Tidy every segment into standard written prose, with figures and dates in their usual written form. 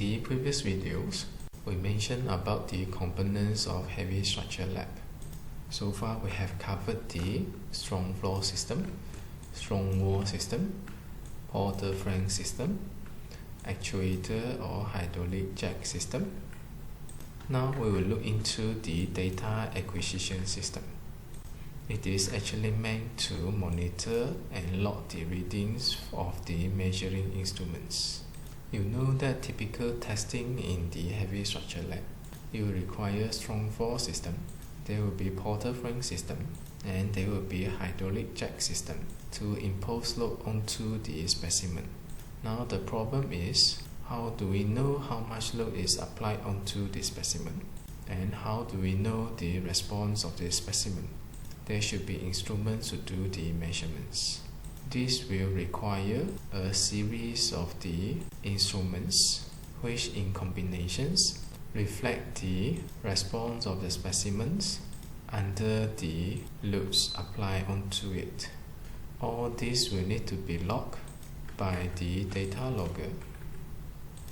the previous videos, we mentioned about the components of heavy structure lab. So far we have covered the strong floor system, strong wall system, porter frame system, actuator or hydraulic jack system. Now we will look into the data acquisition system. It is actually meant to monitor and log the readings of the measuring instruments. You know that typical testing in the heavy structure lab, you will require strong floor system, there will be porter frame system, and there will be hydraulic jack system to impose load onto the specimen. Now the problem is, how do we know how much load is applied onto the specimen? And how do we know the response of the specimen? There should be instruments to do the measurements. This will require a series of the instruments which in combinations reflect the response of the specimens under the loads applied onto it. All this will need to be logged by the data logger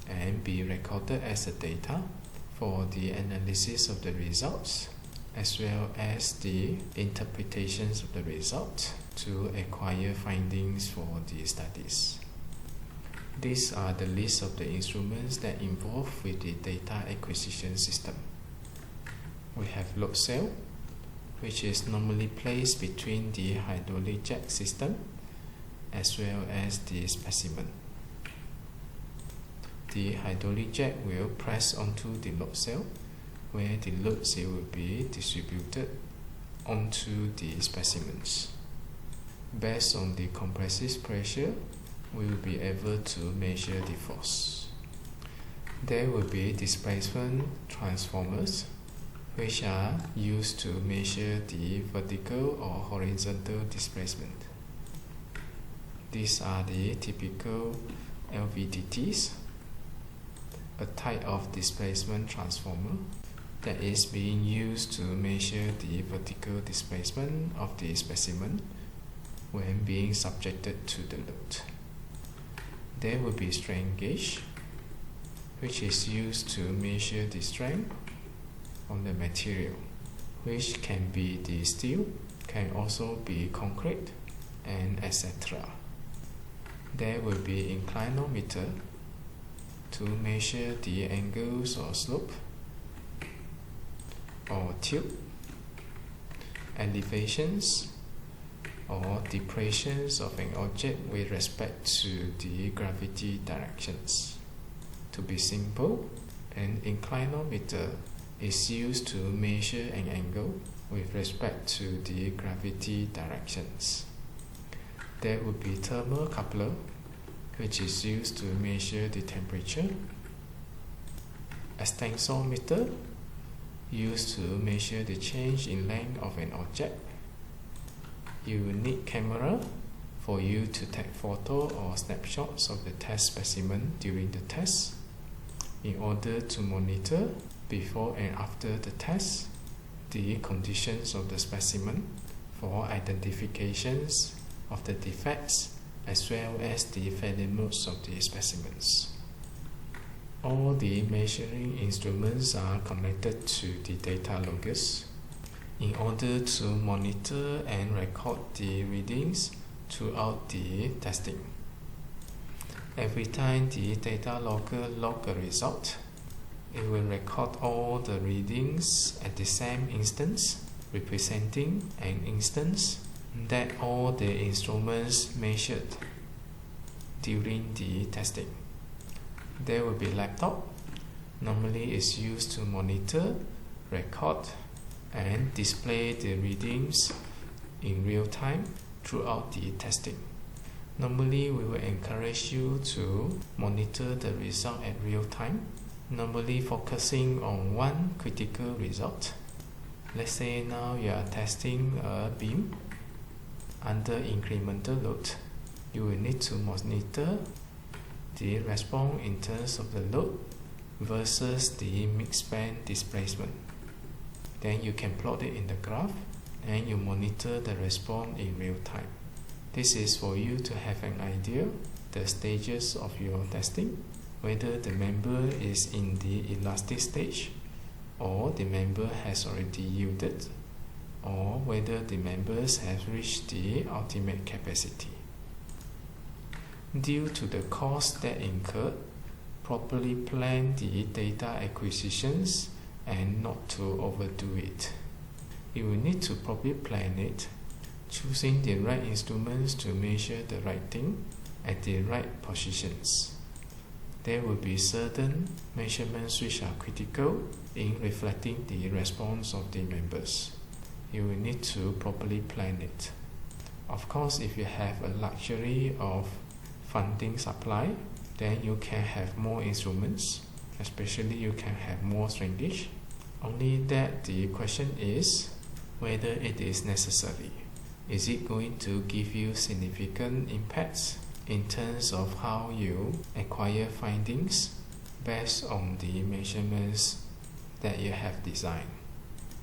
and be recorded as a data for the analysis of the results as well as the interpretations of the result to acquire findings for the studies. These are the list of the instruments that involved with the data acquisition system. We have load cell, which is normally placed between the hydraulic jack system as well as the specimen. The hydraulic jack will press onto the load cell, where the loads will be distributed onto the specimens. Based on the compressive pressure, we will be able to measure the force. There will be displacement transformers, which are used to measure the vertical or horizontal displacement. These are the typical LVDTs, a type of displacement transformer that is being used to measure the vertical displacement of the specimen when being subjected to the load. There will be strain gauge, which is used to measure the strength on the material, which can be the steel, can also be concrete, and etc. There will be inclinometer to measure the angles or slope or tilt, elevations or depressions of an object with respect to the gravity directions. To be simple, an inclinometer is used to measure an angle with respect to the gravity directions. There will be thermocoupler, which is used to measure the temperature. Extensometer, used to measure the change in length of an object. You will need camera for you to take photo or snapshots of the test specimen during the test in order to monitor before and after the test the conditions of the specimen for identifications of the defects as well as the failure modes of the specimens. All the measuring instruments are connected to the data loggers in order to monitor and record the readings throughout the testing. Every time the data logger logs a result, it will record all the readings at the same instance, representing an instance that all the instruments measured during the testing. There will be laptop, normally is used to monitor, record, and display the readings in real time throughout the testing. Normally we will encourage you to monitor the result at real time, normally focusing on one critical result. Let's say now you are testing a beam under incremental load. You will need to monitor the response in terms of the load versus the mid-span displacement. Then you can plot it in the graph and you monitor the response in real time. This is for you to have an idea the stages of your testing whether the member is in the elastic stage, or the member has already yielded, or whether the members have reached the ultimate capacity. Due to the cost that incurred, properly plan the data acquisitions and not to overdo it. You will need to properly plan it, choosing the right instruments to measure the right thing at the right positions. There will be certain measurements which are critical in reflecting the response of the members. You will need to properly plan it. Of course, if you have a luxury of funding supply, then you can have more instruments, especially you can have more shrinkage. Only that the question is whether it is necessary. Is it going to give you significant impacts in terms of how you acquire findings based on the measurements that you have designed?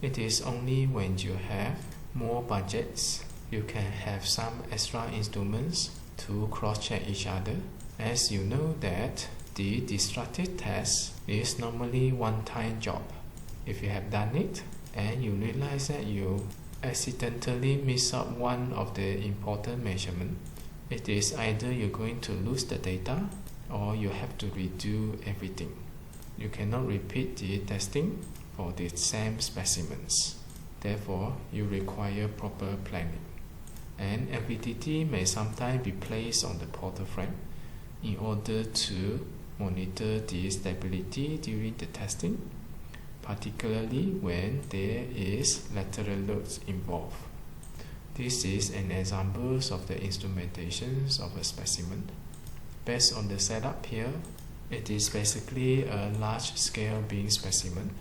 It is only when you have more budgets you can have some extra instruments to cross-check each other, as you know that the destructive test is normally one-time job. If you have done it and you realize that you accidentally miss out one of the important measurements, it is either you're going to lose the data or you have to redo everything. You cannot repeat the testing for the same specimens. Therefore, you require proper planning. And MPTT may sometimes be placed on the portal frame in order to monitor the stability during the testing, particularly when there is lateral loads involved. This is an example of the instrumentations of a specimen. Based on the setup here, it is basically a large-scale beam specimen.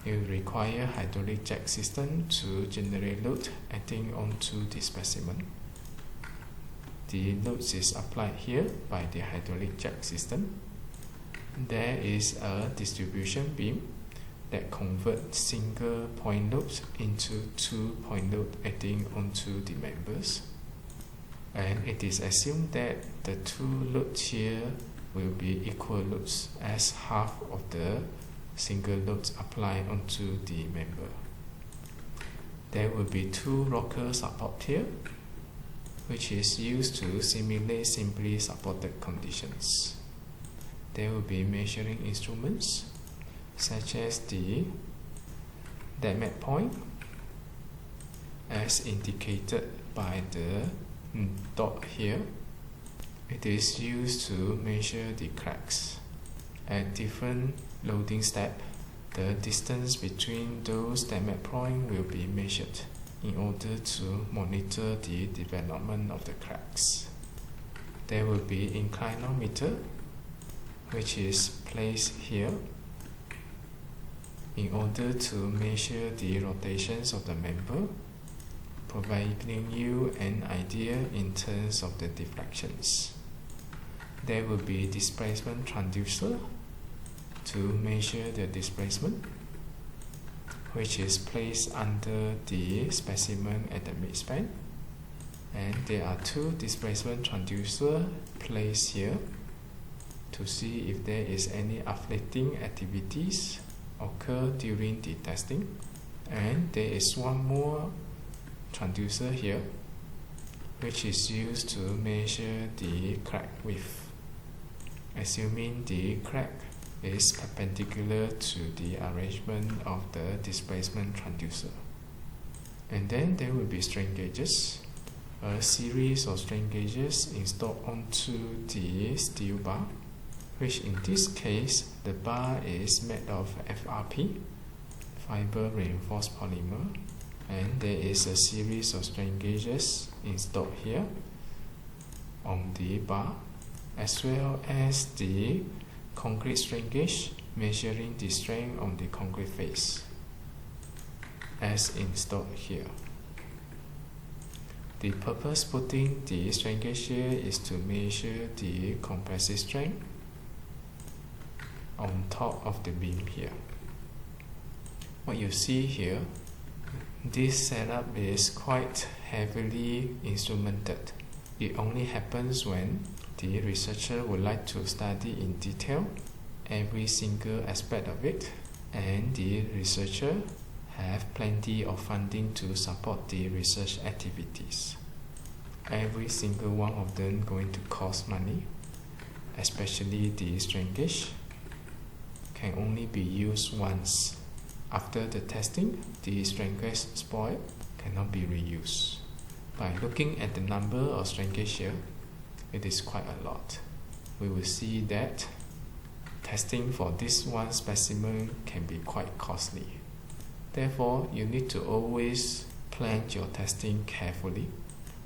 You require hydraulic jack system to generate load acting onto the specimen. The load is applied here by the hydraulic jack system. There is a distribution beam that converts single point loads into 2-point load acting onto the members. And it is assumed that the two loads here will be equal loads, as half of the single loads applied onto the member. There will be two rocker support here, which is used to simulate simply supported conditions. There will be measuring instruments such as the diamond point, as indicated by the dot here. It is used to measure the cracks. At different loading step, the distance between those diamond points will be measured in order to monitor the development of the cracks. There will be inclinometer, which is placed here in order to measure the rotations of the member, providing you an idea in terms of the deflections. There will be displacement transducer to measure the displacement, which is placed under the specimen at the midspan. And there are two displacement transducers placed here to see if there is any afflicting activities occur during the testing. And there is one more transducer here, which is used to measure the crack width, assuming the crack is perpendicular to the arrangement of the displacement transducer. And then there will be strain gauges, a series of strain gauges installed onto the steel bar, which in this case the bar is made of FRP, fiber reinforced polymer, and there is a series of strain gauges installed here on the bar, as well as the concrete strain gauge measuring the strain on the concrete face, as installed here. The purpose putting the strain gauge here is to measure the compressive strain on top of the beam here. What you see here, this setup is quite heavily instrumented. It only happens when the researcher would like to study in detail every single aspect of it, and the researcher have plenty of funding to support the research activities. Every single one of them going to cost money, especially the strain gauge can only be used once. After the testing, the strain gauge spoiled, cannot be reused. By looking at the number of strain gauge here, it is quite a lot. We will see that testing for this one specimen can be quite costly. Therefore, you need to always plan your testing carefully,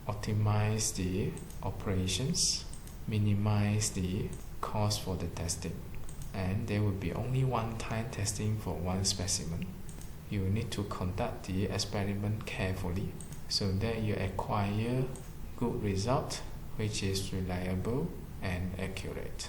optimize the operations, minimize the cost for the testing, and there will be only one-time testing for one specimen. You need to conduct the experiment carefully so that you acquire good result which is reliable and accurate.